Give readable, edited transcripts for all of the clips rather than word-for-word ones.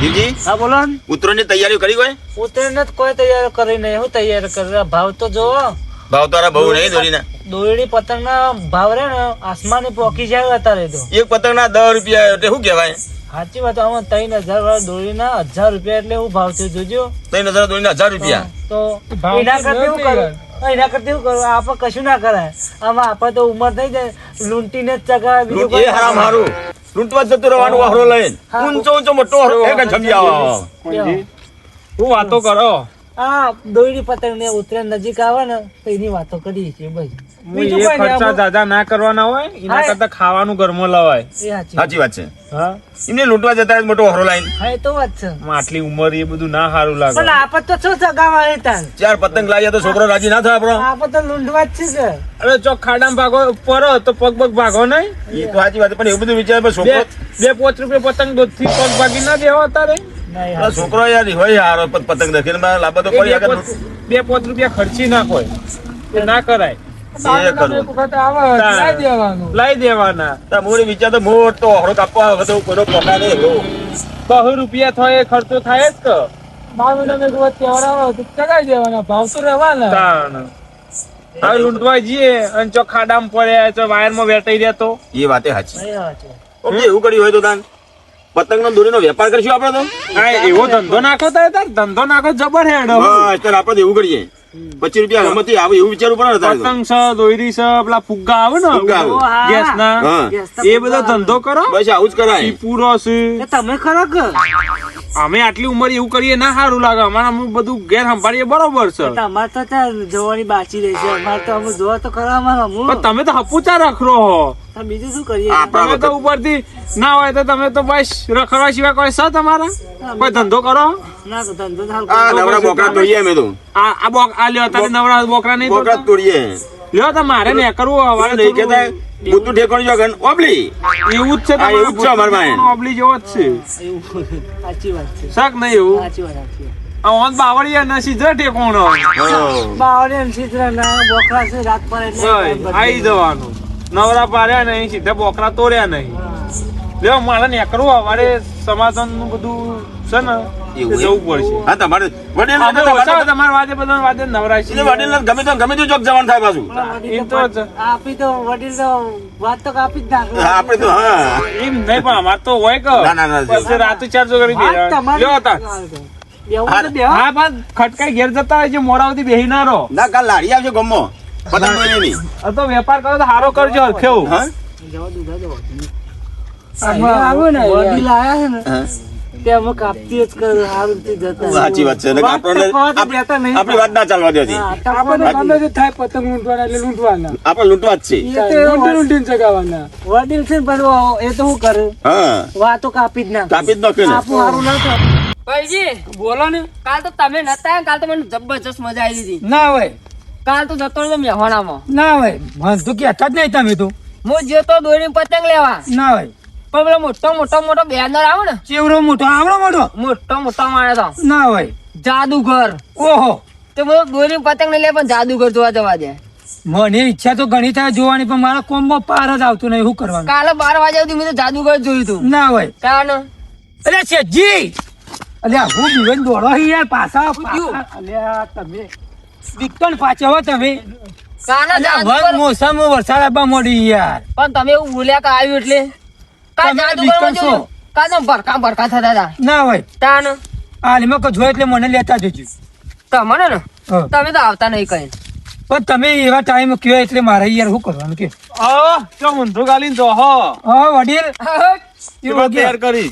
જીજી હા બોલો ને. ઉત્તરાયણની તૈયારીઓ કરી કોઈ? ઉતરીને જ કોઈ તૈયાર કરી નહીં. હું તૈયાર કરી? ભાવ તો જોવો. ભાવ તારા બહુ નહીં દોરીના. દોરડી પતંગ ના ભાવ રે ને આસમાની પોકી જાય અત્યારે તો. એક પતંગના 10 રૂપિયા એટલે શું કહેવાય? સાચી વાત. આમાં 3000 વાળા દોરડીના 1000 રૂપિયા એટલે હું ભાવ થયો જોજો. 3000 દોરીના 1000 રૂપિયા. તો એના કરતા એવું કરું. એના કરતા એવું કરું. આપણે કશું ના કરાય. આમાં આપણે તો ઉંમર થઈ જાય લૂંટીને જ ચગાવે. બીજું એ હરામ હારું લૂંટવા જતું રહેવાનું વાહરો લઈને. ઊંચો ઊંચો મોટો હરો એક જમી આવો. હું વાતો કરો. આ દોરડી પતંગ ને ઉતરાયણ નજીક આવે ને તો એની વાતો કરીએ છીએ બસ. એ ખર્ચા દાદા ના કરવાના હોય એના કરતા ખાવાનું ઘરમાં લવાય. સાચી વાત છે. હા એમને લૂંટવા જતા મોટો હરો લઈને. હા એ તો વાત છે. આટલી ઉંમર એ બધું ના સારું લાગે. પણ આપત તો શું ચગાવા તાન 4 પતંગ લાવ્યા તો છોકરો રાજી ના થાય આપણો. આપત તો લૂંટવા જ છે સર. અરે ચોક ખાડામાં ભાગો પડો તો પગ પગ ભાગો નહીં. એ તો સાચી વાત. પણ એવું બધું વિચાર પર છોકરો 2-5 રૂપિયા પતંગ દૂધથી પગ ભાગી ના દેવા અત્યારે. છોકરો યાર હોય હારો પતંગ દેખીને લાભ તો પડી આગળ. 2-5 રૂપિયા ખર્ચી નાખો એ ના કરાય. લઈ દેવાના. મોરી વિચાર તો મોટો હરો કાપવા હવે તો કોઈ પોકા નહીં. 100 રૂપિયા થાય ખર્ચો થાય જ કે. હવે લૂંટવા જઈએ અને ચો ખાડામાં પડ્યા ચો વાયરમાં વેટાઈ રહ્યા તો એ વાતે સાચી. એવું કર્યું હોય તો તાન પતંગ નો દોરીનો વેપાર કરશું આપડે તો. હા એવો ધંધો નાખો તો ધંધો નાખો જબર હેડ. અત્યારે આપડે એવું કરીએ 25 રૂપિયા રમતી આવે એવું વિચારવું પડે. પતંગ છે દોરી છે પેલા ફુગ્ગા આવે ને ગેસ ના એ બધો ધંધો કરો. બસ આવું જ કરાય. પૂરો છે તમે ખરો કે અમે આટલી ઉંમર એવું કરીએ ના સારું લાગે. અમારે બધું ઘેર સંભાળીએ બરોબર છે. તમારે તો ત્યાં જોવાની બાકી રહી છે. અમારે તો અમે જોવા તો ખરા. અમારે તમે તો હપુચા રખરો હો. બીજું શું કરીએ? તમે તો ઉપરથી ના હોય તો તમે તો બસ રખડવા સિવાય કોઈ છે તમારા? કોઈ ધંધો કરો ના ધંધો નવરા બોકરા તોડીએ અમે તો. આ લ્યો તમે નવરા બોકરા નહીં બોકરા તોડીએ. લ્યો તો મારે ને કરવું હવે નહીં કેતા બુદ્ધુ ઠેકોણ જો ગન ઓબલી એવું જ છે. એવું જ છે અમાર માં. ઓબલી જેવો જ છે. સાચી વાત છે. શાક નહીં એવું. સાચી વાત. ઓન બાવળિયા નસી જ ઠેકોણો. બાવળિયા સિદ્રા ના બોકરા છે રાત પર એટલે આવી જવાનું. નવરા પાડ્યા નહીં સીધા બોકરા તોડ્યા નહીં. લ્યો મારે ને કરવું અમારે સમાધાન નું બધું છે ને જવું પડશે. હા તમારે વડીલ તમારે વાદે બધા વાદે નવરા છે. વડીલ ગમે તો ચોક જવાનું થાય પાછું. આપી તો વડીલ તો વાત તો કાપી જ નાખો. આપડે તો હા એમ નહીં પણ અમાર તો હોય કે પછી રાતે 4 જોગરી લ્યો હતા. હા પણ ખટકાઈ ઘેર જતા હોય છે મોડાવતી બેહી ના રહો. ના કાલ લાડી આવજો ગમો પતંગ લઈને નહીં. તો વેપાર કરો તો સારો કરજો હરખેવું. હા વડીલ આયા છે ને તે અમે કાપતી જ કરે સારું થી જતા. સાચી વાત છે. આપણી વાત ના ચાલવા દેતી. પતંગ લૂંટવાના એટલે લૂંટવાના. આપણે લૂંટવા જ છે. વડીલ છે પણ એ તો શું કરે વાતો કાપી જ ના કાપી જ નાખ્યું ને. આપું સારું ના થાય. ભાઈજી બોલો ને. કાલ તો તમે નતા. કાલ તો મને જબરજસ્ત મજા આવી હતી. ના હોય કાલ તો જતો રહ્યો મેહોણામાં. ના હોય મને તો કહેતા જ નહીં તમે તો. હું જતો દોરી પતંગ લેવા. ના હોય પણ પેલો મોટો બેનર આવે ને ચેવડો મોટો આવડો મોટો મોટો માણસ તો ના હોય જાદુગર. ઓહો તો બધો દોરી પતંગ નહીં લે પણ જાદુગર જોવા જવા દે. મને ઈચ્છા તો ઘણી થાય જોવાની પણ મારા કોમમાં પાર જ આવતું નહીં. શું કરવાનું? કાલે 12 વાગ્યા સુધી મેં તો જાદુગર જોયું તું. ના હોય કારણ અરે શેઠજી અલ્યા હું બીવન દોડો યાર પાછા. અલ્યા તમે વિકટન પાછો તમે. કાલે વન જાદુગર મોસમ વરસાદ આવવા મોડી યાર. પણ તમે એવું બોલ્યા કે આવ્યું એટલે કાલ તમે જાદુગર વિકટન છો. જોયું. કાલ તો ભરકા થતા હતા. ના હોય તાન હાલમાં કોઈ જોઈ એટલે મને લેતા જજો. તમને ને હા. તમે તો આવતા નહીં કઈ. પણ તમે એવા ટાઈમ કયો એટલે મારે યાર શું કરવાનું કે? ચો મુંડું ગાલીને જો હો હા વડીલ એમાં તૈયાર કરી.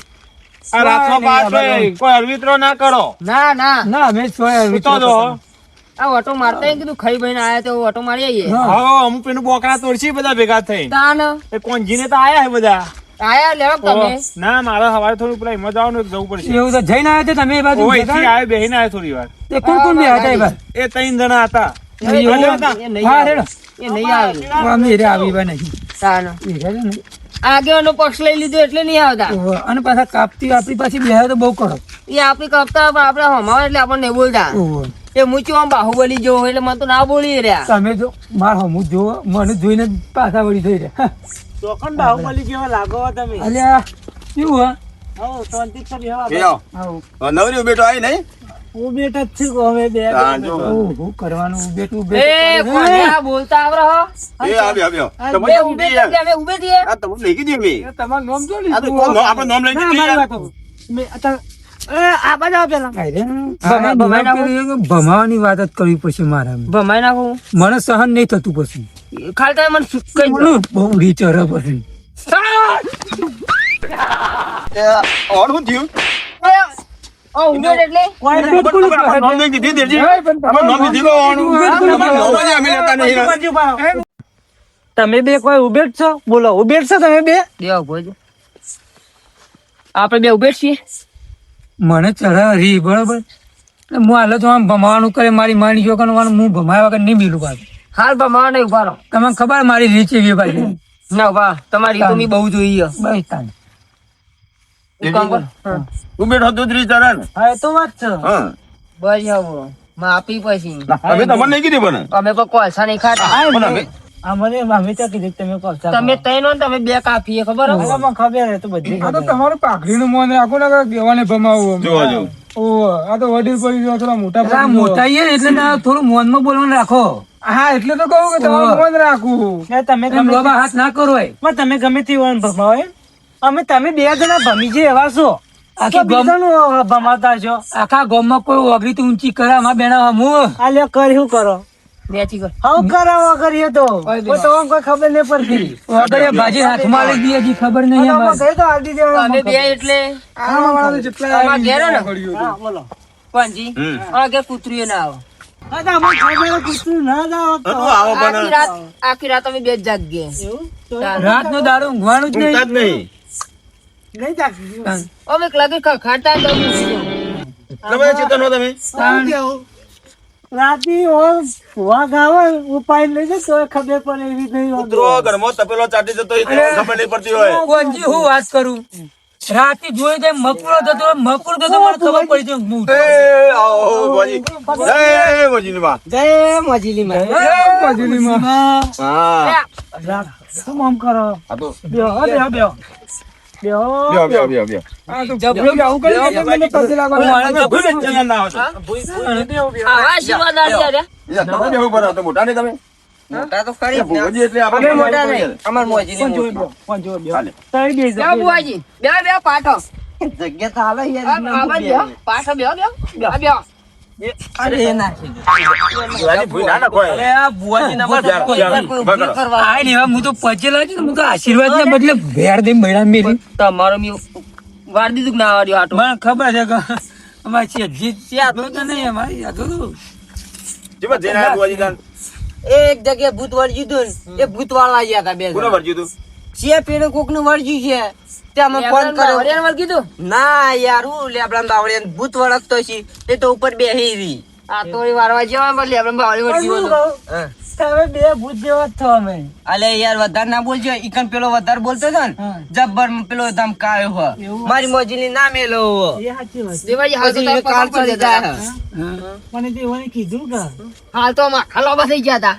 આ રાતનો પાસ હોય કોઈ અરવિત્રો ના કરો. ના ના ના અમે સૂતો જો. આ ઓટો મારતા એમ કીધું ખાઈ ભાઈ આયા તો ઓટો મારી આવીએ. હા અમુક પેલું બોકરા તોડશી બધા ભેગા થઈ. તાન એ કોંજીને તો આયા હે બધા. આયા લેવા તમે. ના મારા સવારે થોડું પેલા એમાં જવાનું જવું પડશે. એવું તો જઈને આવ્યા તમે એ બાજુ? ઓયથી આવ્યો બેહીને આવ્યો થોડી વાર. તે કોણ કોણ બે હતા એ બાજુ? એ 3 જણા હતા. એ નહીં હા આવે. રેડો એ નહીં આવે. અમે રે આવી બા નહીં. તાન એ રે ને. આગેવાનો પક્ષ લઈ લીધો એટલે નહીં આવતા. ઓહો, અને પાછા કાપતી આપણી પાછી બે તો બહુ કરો. એ આપણી કપતા પણ આપણે હમાવે એટલે આપણને નહીં બોલતા. ઓહો, એ મૂચી આમ બાહુબલી જેવો એટલે મને તો ના બોલી રહ્યા. તમે જો માર હમું જો મને જોઈને જ પાછા વળી થઈ રહ્યા. ચોકન બાહુબલી કેવા લાગો તમે. અલ્યા કેવું હા હો શાંતિ કરી હો એ આવો. નવરી બેટો આવી નહીં હું બેટા જ છું હવે બે હા, જો. હું કરવાનું બેટું એ કોણ્યા બોલતા આવડે હો એ આવ્યો તમે બે કેમ ઉભે ઉઠી યાર? છીએ, અમે ઉભે છીએ. આ તમે લઈ કીધી મેં. તમારું નામ જો આ તો કોણ આપણે નામ લઈ કીધું યાર. આ બાજુ પેલા ભમાવાની વાત જ કરવી પછી મારે ભમાઈ નાખું મને સહન નહીં થતું પછી ખાલી તમે મને કઈ દો. બહુ રીચર પછી ઓર શું થયું? ઉભે એટલે તમારું નામ લઈ કીધી દેજી. તમારું નામ લીધી કો ઓણું. તમારું નામ જ અમે લેતા નહીં. તમે બે કોઈ ઉભે જ છો બોલો ઉભે જ છો તમે બે બે ઉભો છો. આપણે બે ઉભે જ છીએ. મને ચઢાવ રી બરાબર એટલે હું હાલ તો આમ ભમાવાનું કરે મારી માણી જો કરવાનું હું ભમાયા વગર નહીં મિલું પાછું હાલ ભમાવા નહીં ઉભા રહો. તમને ખબર મારી રીચ એવી પાછી ના ઉભા તમારી તો મેં બહુ જોઈ છે. બસ તાને. એક કામ કર. હા. તું બેઠો દૂધરી ચરે ને હા એ તો વાત છે હા બસ આવો માપી પછી અમે તમને નહીં કીધી પણ અમે કોઈ કોલસા નહીં ખાતા. પણ અમે અમારે મામી તો કીધું કે તમે કોલસા તમે ત્રણ હો ને તમે બે કાપીએ ખબર હો? મને ખબર હે તો બધી આ તો તમારું પાઘડીનું મોન રાખો ને કે દેવાને ભમાવું જોવા જો આ તો વડીલ પડી ગયો થોડા મોટા મોટા ને એટલે ના થોડું મોનમાં બોલવાનું રાખો હા એટલે તો કહું કે તમારું મોન રાખવું ને તમે એમ ગમે લોબા હાથ ના કરો હોય પણ તમે ગમે તે વન ભમાવો એમ અમે તમે બે જણા ભમી છે એવા છો આખી આખી બીજાનું ભમાતા છો આખા ગામમાં કોઈ ઓગરી તો ઊંચી કરે આમાં બેના હું આ લ્યો કરી શું કરો બેચી કર. હાઉ કરાવો કરીએ તો કોઈ તો કોઈ ખબર નહીં પડતી વગરે ભાજી હાથમાં લઈ દઈએ હજી ખબર નહીં આમાં અમારે ગઈ તો આલતી દેવા અમે બે એટલે આમાં ઘેર હે ને હા બોલો પંજી આ ઘેર કૂતરીઓ ના આવે. હા તો અમે ખબર પૂછ્યું ના જાવ તો તું આવો પણ આખી રાત અમે બે જ જાગીએ. એવું તો રાત નો દાડો ઊંઘવાનું જ ઊંઘતા નહીં જ નહીં નહીં જાગી અમે લાગે ખાતા તો ઊંઘી જાઉં. તમે ચેતન હો તમે રાતી વાઘ આવે ઉપાય લઈ જાય તો ખબર પડે એવી નહીં હોતી. કૂતરો ઘરમાં તપેલો ચાટી જતો હોય તો ખબર નહીં પડતી હોય કોણજી હું વાત કરું રાતે જોઈ જાય મકડો થતો મકડો થતો મને ખબર પડી જાય હું એ આવો બોજી એ બોજીની બા જય મજીલી માં હા શું આમ કરો આ તો બેહો બેહો બેહો બેહો બ્યો જબરો આવું કરી દે મને પછી લાગવાનું ભૂલ જ ના આવે આવા આશીર્વાદ આલ્યા રે. તમે બેહુ પર તો મોટા ને તમે મોટા તો ખરી જ ને. ભૂજી એટલે અમે આપણે મોટા નહીં. અમાર મોજીની મોટી. પણ જો બેહો હાલે. તઈ ગઈ બે બુઆજી બે પાઠો જગ્યા તો હાલે આવા જ બે પાઠો બે બે અરે ના આની ભૂલ ના નાખો અરે આ બુઆજી ના યાર, યાર, બગડો. આય લેવા હું તો પછી લાગી હું તો આશીર્વાદ ના બદલે ભેર દે મેળા મેલી તમારો મેં વાર દીધું કે ના વાળ્યો આટો. મને ખબર છે કે અમારે છે જીત તો નહીં અમારી આ તો જીવા જઈને આયા ભુવાજી દાન એક જગ્યાએ ભૂત વળગ્યું હતું ને, એ ભૂત વાળવા ગયા હતા બે કોને જણા. વર્જ્યું તું છે પેલું કોક નું વળગ્યું છે ત્યાં અમે ફોન કર્યો. ના યાર હું લેબડા બાવળિયા ભૂત વળગતો છે તે તો ઉપર બેહી રહી. આ તો એ વારવા જેવા પણ લેબડા બાવળી વળગ્યું હતું. તમે બે ભૂત જેવા જ છો અમે અલે યાર વધારે ના બોલજો ઈકન પેલો વધારે બોલતો હતો ને જબ્બર પેલો ધમકાયો હો મારી મોજીની ના મેલો હો. એ સાચી વાત દેવાજી હાલ તો કાર ચડી જાય. મને તે મને કીધું કે હાલ તો માં ખલોબા થઈ ગયા હતા.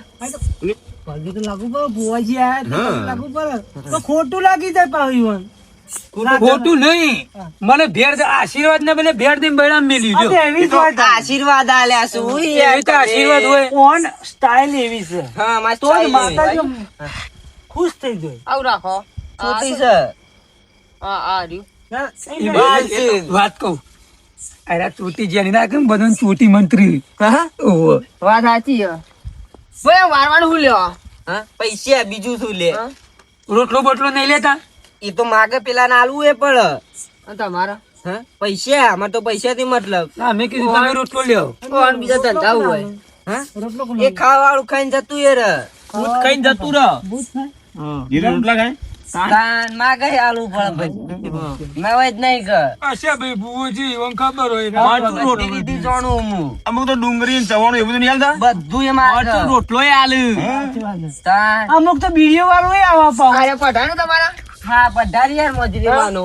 પગે તો લાગુ પડે ભુવાજી આયા તો લાગુ પડે તો ખોટું લાગી જાય પાવ્યું ખોટું નહીં મને ભેર દે આશીર્વાદ ને બદલે ભેર દે મેળા મેલી આ તો લ્યો એવી જ વાત છે. આશીર્વાદ આલ્યા શું યાર એ તો આશીર્વાદ હોય કોણ સ્ટાઇલ એવી છે હા મારી તો જ સ્ટાઈલ માતાજી એવી. ખુશ થઈ જાય આવું રાખો છોટી છે આ રહ્યું એ વાત કહું અરે ચોટી જ્યાં નાખે ને બધું ચોટી મંત્રી ઓહો. વાત સાચી છે. ભાઈ વારવાનું શું લેવા પૈસા બીજું શું લે રોટલો બોટલો નહીં લેતા એ તો માગે પેલા ના આલવું એ પણ તમારા પૈસા અમારે તો પૈસા થી મતલબ અમે કીધું તમે રોટલો લ્યો બીજા ધંધા હોય રોટલો એ ખાવા વાળું ખાઈને જતું એ રે કઈ જતું રહ ભૂત થાય જીરે રોટલા ખાય તાન માગે આલવું પડે ભાઈ નવાય જ નહીં કે આશા ભાઈ બુઓજી એમ ખબર હોય બધી રીતે જાણું હું અમુક તો ડુંગળી ને ચવાણું એ બધું નહીં હાલતા બધું એ માગે રોટલો આલ્યું સાચી વાત છે. તાન અમુક તો બીડીઓ વાળું એ આવા પાવ અરે પઢાનું તમારા હા પઢારી યાર મજરી માનો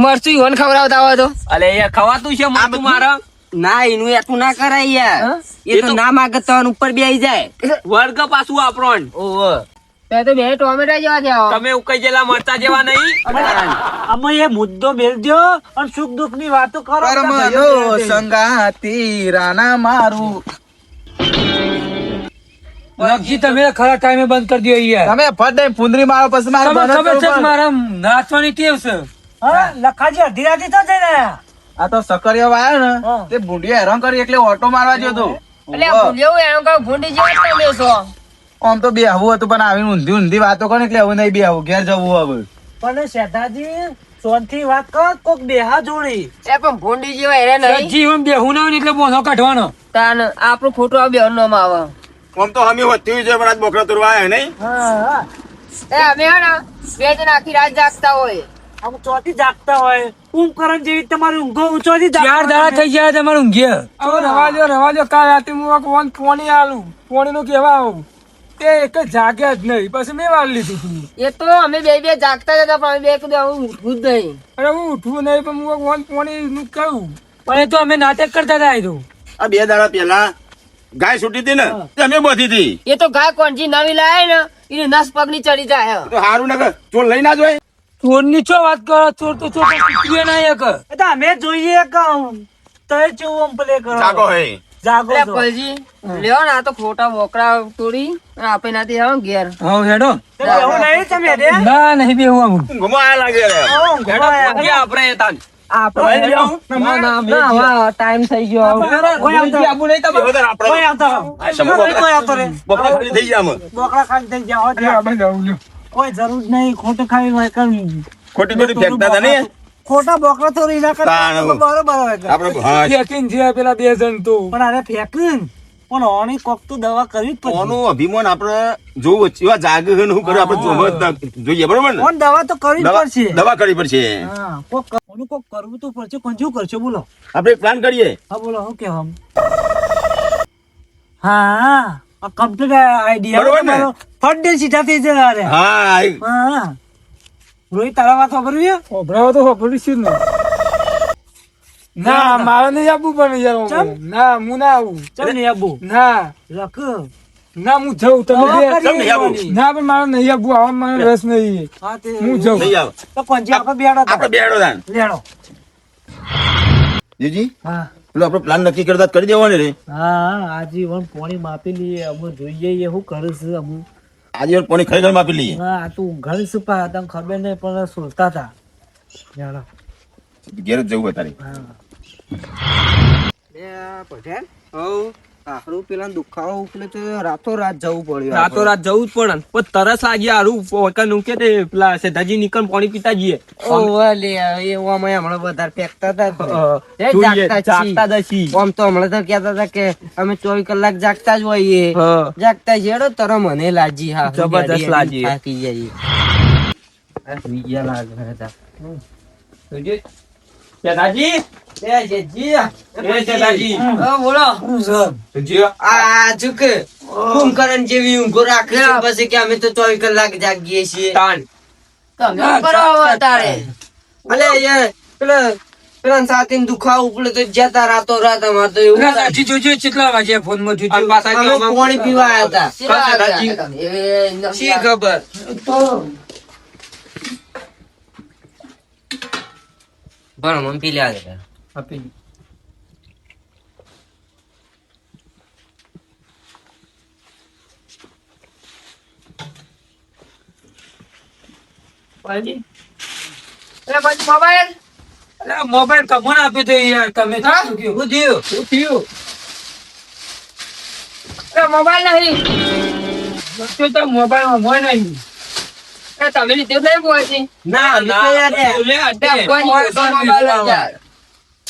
મરચું ઈવન ખવડાવતા હોય તો અલે યાર ખવાતું છે મોટું મારા ના એનું એટલું ના કરાય યાર એ તો ના માગે તો ઉપર બેસી જાય વર્ગ પાછું આપણો ઓહો તો બે ટોમેટા જેવા થયા તમે ઉકાઈ ગયેલા મરતા જેવા નહીં. અમે એ મુદ્દો મેલજો અને સુખ દુઃખ ની વાતો કરો. કર્મનો સંગાતી રાના મારું. લગજી તમે ખરા ટાઈમે બંધ કરી દો યાર. તમે ફટ દઈ ફુંદરી મારો પછી મારે તમે બંધ ખબર છે કરવું કે પડે. મારા નાચવાની ટેવ છે. લખાજી અડધી રાતે તો જઈને આયા. આ તો સકરિયો વાયો ને તે ભૂંડિયા હેરાન કરી એટલે ઓટો મારવા ગયો તો. એટલે ભૂલ્યો એનો કાંઈ ભૂંડી જેવા જ તમે છો. આમ તો બેહવું હતું પણ આવીને ઊંધી ઊંધી વાતો કરે એટલે હવે નહીં બેહવું, ઘેર જવું હવે. પણ શેઠાજી સોનથી વાત કર કોક બેહા જોડી. એ પણ ભૂંડી જેવા હેરે નહીં. જીવન બેહું ના હોય ને એટલે બોનો કાઢવાનો. તાન આપણું ખોટું આ બેન નામ આવે. આમ તો અમે વધ્યું છે પણ આજ બોકરા તોડવા આવ્યા નહીં. એ અમે હે ને બે જણ આખી રાત જાગતા હોય. અમુક ચોથી જાગતા હોય કુંભકરણ જેવી તમારી ઊંઘો ઊંચોથી ચાર દાડા થઈ ગયા તમારું ઊંઘ્યા. રવા દો કાલ રાતે હું પોણી આલું પોણી નું કેવા આવું તે એક જાગ્યા જ નહીં પછી મેં વાર લીધું તું. એ તો અમે બે જાગતા હતા પણ અમે બે કીધું હવે ઉઠવું જ નહીં. અરે હું ઉઠવું નહીં પણ હું પોણી નું કહું પણ એ તો અમે નાટક કરતા હતા. એ તો આ 2 દાડા પહેલા ગાય છૂટી હતી ને તે અમે બાંધી હતી. એ તો ગાય કોણજી નવી લાવે ને એની નસ પગની ચડી જાય. તો હારું ને ચોર લઈ ના જોય. ચોર ની ચો વાત કરો? ચોર તો ચોર પીટીએ ના એક અમે જોઈએ તય ચેવું પ્લે કરો જાગો હે જાગો એટલે પલજી લ્યો ને આ તો ખોટા બોકરા તોડી અને આપે નાથી આવો ઘેર. હા હેડો બેહું નહીં તમે રે ના નહીં બેહું આમ ઘુમા આયા લાગે રે. આપણે તાન ટાઈમ થઈ ગયો. આ સમો બોકરા ખાલી થઈ ગયા અમે. બોકડા ખાલી થઈ ગયા. કોઈ જરૂર નહીં ખોટું ખાઈ ખોટી ખોટી ફેંકતા હતા ને ખોટા બોકડા તો રીના તાણ. બરોબર આપણે હા ફેંકીને છે પેલા 2 જણ તો પણ અરે ફેંકીને પણ ઓની કોક તો દવા કરવી જ પડશે. ઓનું અભિમાન આપણે જોવું એવા જાગે છે ને શું કરે આપણે જોવું જ જોઈએ બરોબર ને. ઓન દવા તો કરવી જ પડશે. દવા કરવી પડશે. હા ઓનું કોક કરવું તો પડશે. કોણ શું કરશો બોલો? આપણે પ્લાન કરીએ. હા બોલો શું કહેવા? હા આ કમ્પ્લીટ આઈડિયા બરોબર ને? ફટ દે સીધા થઈ જશે. હા હા રોહિત તારા વાત ખબરવી ખબરાવા તો ખબર છે ને. ના મારે નહીં આપવું પણ યાર. ના હું ના આવું. ચમ નહીં આપવું? ના રખ ના હું જઉં તમે ચમ નહીં આવું? ના પણ મારે નહીં આપવું. આવા મને રસ નહીં. હું જઉં. નહીં આવ તો કોંજી આપણે બેડો આપણે બેડો દાન લેડો. જીજી હા પેલો આપણે પ્લાન નક્કી કરતા કરી દેવાનો રે. હા આજીવન પોણી માપી લઈએ અમે જોઈએ શું કરે છે અમે. આજે પાણી ખરેખર માપી લઈએ. હા આ તું ઘર સુપા તને ખબર નહીં પણ સોલતા હતા. લેડો. ઘેર જ જવું તારે. પટેલ આખરું પેલા દુખાવો ઉપલે તો રાતો રાત જવું પડ્યું. રાતો રાત જવું જ પડે પણ તરસ લાગી હારું પોકનું કે તે પેલા સેધાજી નીકળ પાણી પીતા જઈએ. ઓવે લે એવું અમે હમણાં વધારે ફેંકતા હતા. એ જોઈએ, જાગતા છીએ. જાગતા જ છીએ. આમ તો હમણાં તો કહેતા હતા કે અમે 24 કલાક જાગતા જ હોઈએ. હા. જાગતા જેડો તર મને લાજી હા જબરદસ્ત લાજી. થાકી જઈએ. આ સુઈ ગયા લાગે હતા. સેધાજી એ જેજી એ સેધાજી બોલો સુજીઓ આ ચૂકે કુંભકરણ જેવી ઊંઘો રાખે છે પછી કે અમે તો 24 કલાક જાગીએ છીએ. તાન તમે કરો તારે અલે યાર પેલા સાથે દુખાવો ઉપલે તો જતા રાતો રાત અમાર તો એવું રાજી જોજો કેટલા વાગ્યા ફોન માં જોજો. અને પાછા અમે કેવામાં પાણી પીવા આવ્યા હતા. શી ખબર પણ મમ્મી પી લ્યા હતા. આપી પાજી એટલે પછી મોબાઈલ અરે મોબાઈલ કમોન આપ્યો તો યાર તમે શું કયો? શું થયું? શું થયું? એટલે મોબાઈલ નહીં લખ્યું તો મોબાઈલમાં હોય નહીં. એ તમે લીધું નહીં પહોંચી ના ના લે અડે મોબાઈલ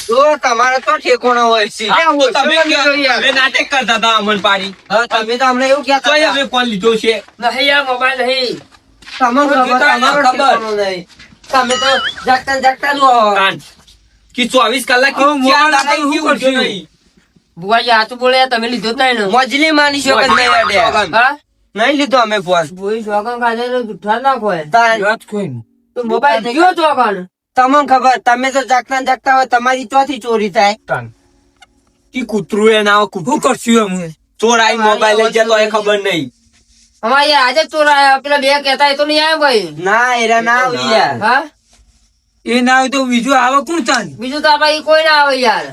તો તમારે તો ઠેકોણા હોય છે. તમે અમે નાટક કરતા હતા અમન પાડી. હા, તમે તો અમને એવું કહેતા તોય હતા. અમે ફોન લીધો છે. નહીં યાર મોબાઈલ નહીં તમને ખબર તમારો ખબર. ઠેકાણો નહીં. તમે તો જાગતા જાગતા જ હો. તાન કે 24 કલાક હવે મોબાઈલ ક્યાં દાદા શું ઈ ઉઠ્યો કરશું? નહીં. બુઆજી આ તો બોલે તમે લીધો જ નહીં ને મજલી માની શકો નહીં અડ્યા. હા નહીં લીધો અમે ફોન બોઈ જોગન કાઢે તો જુઠ્ઠા ના ખોય વાત કોઈ નહીં. તો મોબાઈલ ગયો જોગન તમને ખબર તમે તો જાગતા જાગતા હોય તમારી ચોથી ચોરી થાય. તાન કી કૂતરું એ ના શું કરશું અમે? ચોર આઈ મોબાઈલ લઈ જતો એ ખબર નહીં. અમારે યાર આજે ચોર આયા પેલા બે કહેતા એ તો નહીં આવ્યા ભાઈ ના એરા ના આવી યાર હા એ ના હોય તો બીજું આવે કોણ તાન બીજું તો આપડે કોઈ ના આવે યાર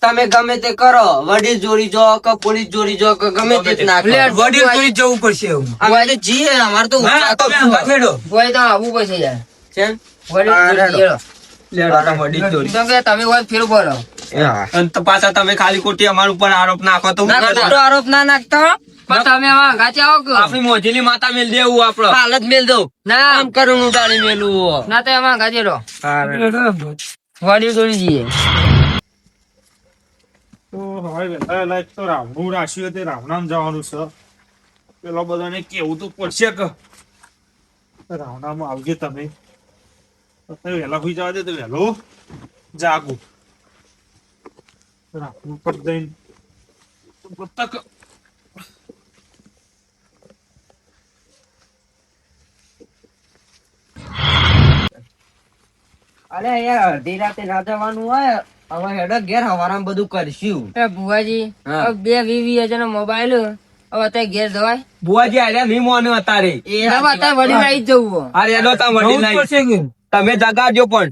તમે ગમે તે કરો વડીલ જોડી જો કે પોલીસ જોડી જો કે ગમે તે જ નાખો વડીલ જોઈ જવું પડશે એવું અમારે તો જીએ અમારે તો કોઈ તો આવવું પડશે યાર કેમ વડીલ જોડી તમે હોય ફેર બોલો અને પાછા તમે ખાલી ખોટી અમારા ઉપર આરોપ નાખો તો ખોટો આરોપ ના નાખતા પણ તમે આમાં ગાચે આવો કે આપણી મોજીલી માતા મેલ દેવું આપડે હાલત મેલ દઉં ના આમ કરું ઉડાડી મેલું ના તો એમાં ગાજે રહો વડીલ જોડી જઈએ તો હવે લાઈક તો રાવણું રાશિ તે રાવણામ જવાનું છે પેલો બધાને કેવું તો પડશે કે રાવણામાં આવજે તમે વહેલા હોઈ જવા દે તો વહેલો જાગું રાવણું પર જઈને તક અરે યાર અડધી રાતે ના જવાનું હોય હવે હેડો ઘેર હવારામાં બધું કરશું ભુવાજી બે 20,000 નો મોબાઈલ હવે તે ઘેર જવાય બુઆજી આલ્યા નહીં મોને અતારે વડી આવી જવું અરે એનો તા વડી નહીં તમે જગાડજો પણ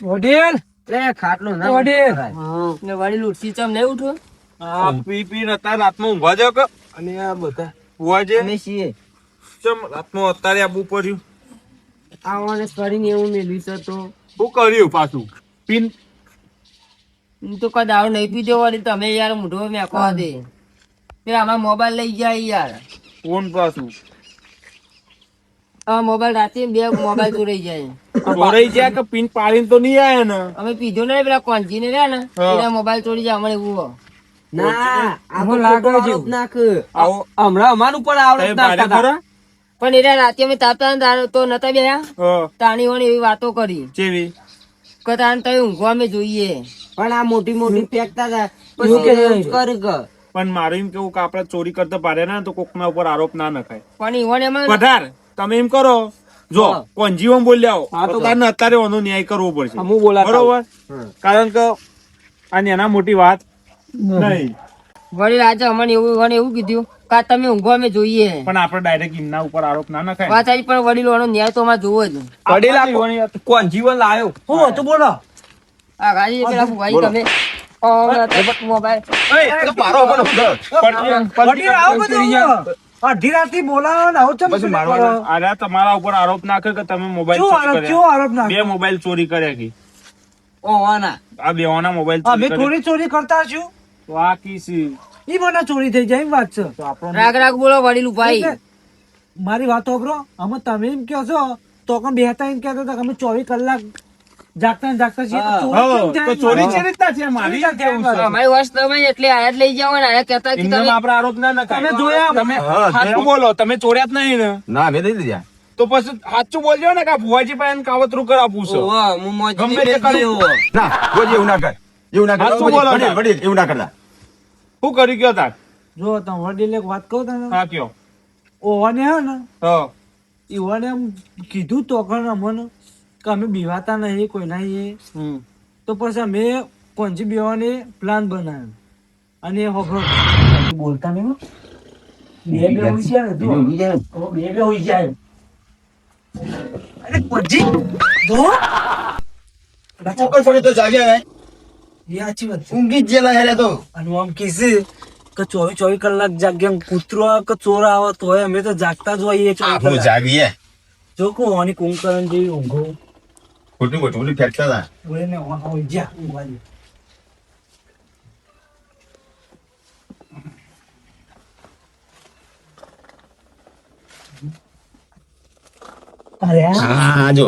વડીલ ખાટલું ના વડીલ. વડીલ ઉઠી ચમ નહીં ઉઠો આ પી પી નતા રાતમાં ઊંઘવા જાવ કે અને આ બધા બુઆજી અમે છીએ ચમ રાતમાં અત્યારે આબુ પડ્યું આવવાને કરીને એવું મેળવી છે તો શું કર્યું પાછું પીન હું તો કદ આવું નહીં પીધો વળી તમે યાર મોઢો મેકો દે પેલા આમાં મોબાઈલ લઈ જાય યાર ફોન પાછું આ મોબાઈલ રાતે બે મોબાઈલ ચોરાઈ જાય ચોરાઈ જાય કે પીન પાડીને તો નહીં આયા ને અમે પીધો ને પેલા કોંજી ને રહ્યા ને એના મોબાઈલ ચોરી જાય અમારે એવું ના આવો લાગે છે. નાખ આવો હમણાં અમારું પણ આવડે બારે ખરા? પણ એના રાતે અમે તાપતા ને તો નતા બેયા હા, તાણી વણી એવી વાતો કરી ચેવી કે તાણ તઈ ઊંઘવા અમે જોઈએ પણ આ મોટી મોટી ફેંકતા હતા એવું કે નહીં. પણ મારું એમ કેવું કે આપડે ચોરી કરતા પાડે ને તો કોકના ઉપર આરોપ ના નખાય પણ ઈવન એમાં પધાર તમે એમ કરો જો હા. કોંજીવમ બોલ્યા તો તારને અત્યારે ઓનો ન્યાય કરવો પડશે હું બોલાતા બરોબર કારણ કે આ નાના મોટી વાત નહીં વળી આજે અમને એવું કીધું કે આ તમે ઊંઘવા અમે જોઈએ પણ આપણે ડાયરેક્ટ એમના ઉપર આરોપ ના નખાય વાત આવી પણ વડીલોનો ન્યાય તો અમારે જોવો જ કોણ જીવન લાયો હું હતું બોલો આ ગાડી પેલા ભુવાજી તમે મોબાઈલ વડીલ આવો બધું અડધી રાતે બોલાવો ને આવો ચમ પછી મારવાના. અરે તમારા ઉપર આરોપ નાખે કે તમે મોબાઈલ શું ચોરી આરોપ કર્યા. આરોપ ના બે મોબાઈલ ચોરી કર્યા કે ઓવાના આ બેવાના મોબાઈલ અમે ચોરી કર્યા. થોડી ચોરી કરતા છું તો આ કી સી? ઈ મને ચોરી થઈ જાય એમ વાત છે તો આપણો રાગ રાગ બોલો વડીલ ભાઈ મારી વાત સાંભળો અમે તમે એમ કહો છો તો કે બેહતા એમ કહેતા હતા કે અમે 24 કલાક જાગતા ને જાગતા છીએ તો ચોરી કેમ તો જાય? ચોરી છે રીતના છે મારી ચોરી કેમ કેવું છે? અમારી વર્ષ તમે એટલે આયા જ લઈ જાવ ને આયા કહેતા કે એમને તમે આપણે આરોપ ના નખાય. તમે જોયા? તમે હા, સાચું બોલો તમે ચોર્યા જ નહીં ને ના મેં દઈ દીધા તો પછી સાચું બોલજો ને કે આ ભુવાજી પાસે કાવતરું કરાવવું છે ઓવા હું મોજી ગમે તે કર્યું. ના કોઈ એવું ના કર એવું ના કર સાચું બોલો વડીલ, વડીલ એવું ના કરતા શું કર્યું કયો તાર? જો તમે વડીલ એક વાત કહું તને હા કયો. ઓવાને હે ને હા ઈવાને એમ કીધું તો કે અમને કે અમે બીવાતા નહીં કોઈ નહીં હમ. તો પછી અમે કોંજી બેવાને પ્લાન બનાવ્યો અને એ હોભળો બોલતા નહીં હો. બે બે હોય છે ને જો. બે બે હોય જાય અરે કોંજી જો ચોક્કસ પડે તો જાગ્યા નહીં. એ સાચી વાત છે ઊંઘી જ જેલા હેરે તો અને આમ કીધું કે 24 કલાક જાગ્યા કૂતરો આવે કે ચોર આવે તો અમે તો જાગતા જ હોઈએ 24 આપણું કલાક. જાગીએ જો કો ઓની કુંકરણ જેવી ઊંઘો ખોટું ખોટું ફેંકતા હતા બોલે ને હોય જા ઊંઘવાની. અરે હા જો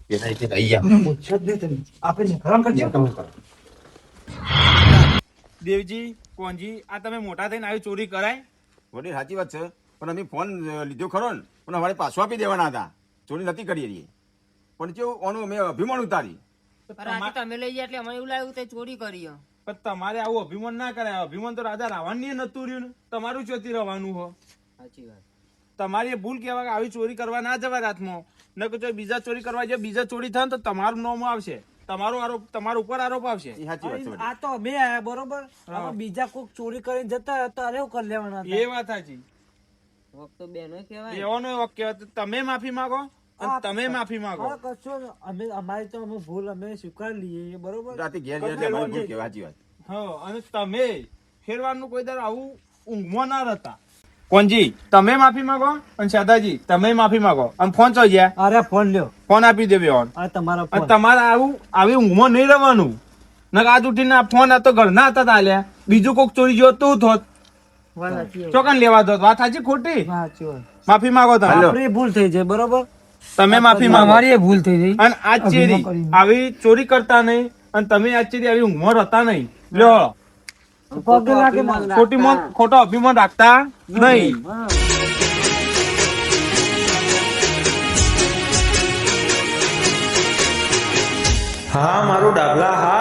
પેલા એટલે રહી ગયા. પૂછો જ નહીં તમે આપણે હેરાન કરજો દેવજી કોણજી આ તમે મોટા થઈને આવી ચોરી કરાય? વડીલ સાચી વાત છે પણ અમે ફોન લીધો ખરો ને પણ અમારે પાછો આપી દેવાના હતા ચોરી નથી કરી રહી પણ કેવું ઓનું અમે અભિમાન ઉતારી રાતે તમે લઈ ગયા એટલે અમને એવું લાગ્યું કે ચોરી કરી હે. પણ તમારે આવું અભિમાન ના કરાય. અભિમાન તો રાજા રાવણ નતું રહ્યું ને. તમારું ચોથી રહેવાનું હો. સાચી વાત તમારી એ ભૂલ કહેવાય કે આવી ચોરી કરવા ના જવાય રાતમાં. ન કે જો બીજા ચોરી કરવા જાય બીજા ચોરી થાય ને તો તમારું નામ આવશે તમારો આરોપ તમારા ઉપર આરોપ આવશે એ સાચી વાત છે વળી. આ તો અમે આયા બરોબર હવે બીજા કોક ચોરી કરીને જતા રહ્યા તો અરે એવું કરી લેવાના હતા. એ વાત સાચી તો બેનો કહેવાય એવાનો વાક્ય હતો. તમે માફી માંગો અને તમે માફી માંગો હા, કશો નહીં. અમારી તો અમે ભૂલ અમે સ્વીકારી લઈએ બરોબર રાતે ઘેર જાય એટલે અમારી ભૂલ કહેવાય, સાચી વાત. હા અને તમે ફેરવાનું કોઈ દર આવું ઊંઘમાં ના રહેતા. કોણજી તમે માફી માંગો અને શાદાજી તમે માફી માંગો અને ફોન ચો ગયા અરે ફોન લ્યો ફોન આપી દેવે ઓન આ તમારો અને ફોન તમારે આવું આવી ઊંઘમાં નહીં રહેવાનું નક આજ ઉઠીને આ ફોન આ તો ઘરના હતા તાલ્યા બીજું કોક ચોરી ગયો તું થોત વાત સાચી વાત. ચોકન લેવા દો વાત સાચી ખોટી સાચી વાત. માફી માંગો તમે આપણી ભૂલ થઈ જાય બરોબર તમે માફી માંગો અમારી એ ભૂલ થઈ ગઈ અને આજ ચેરી આવી ચોરી કરતા નહીં અને તમે આજ ચેરી આવી ઊંઘમાં રહેતા નહીં લ્યો પગે લાગે મારે. ખોટો અભિમાન રાખતા નહીં. હા મારું ડાબલા હા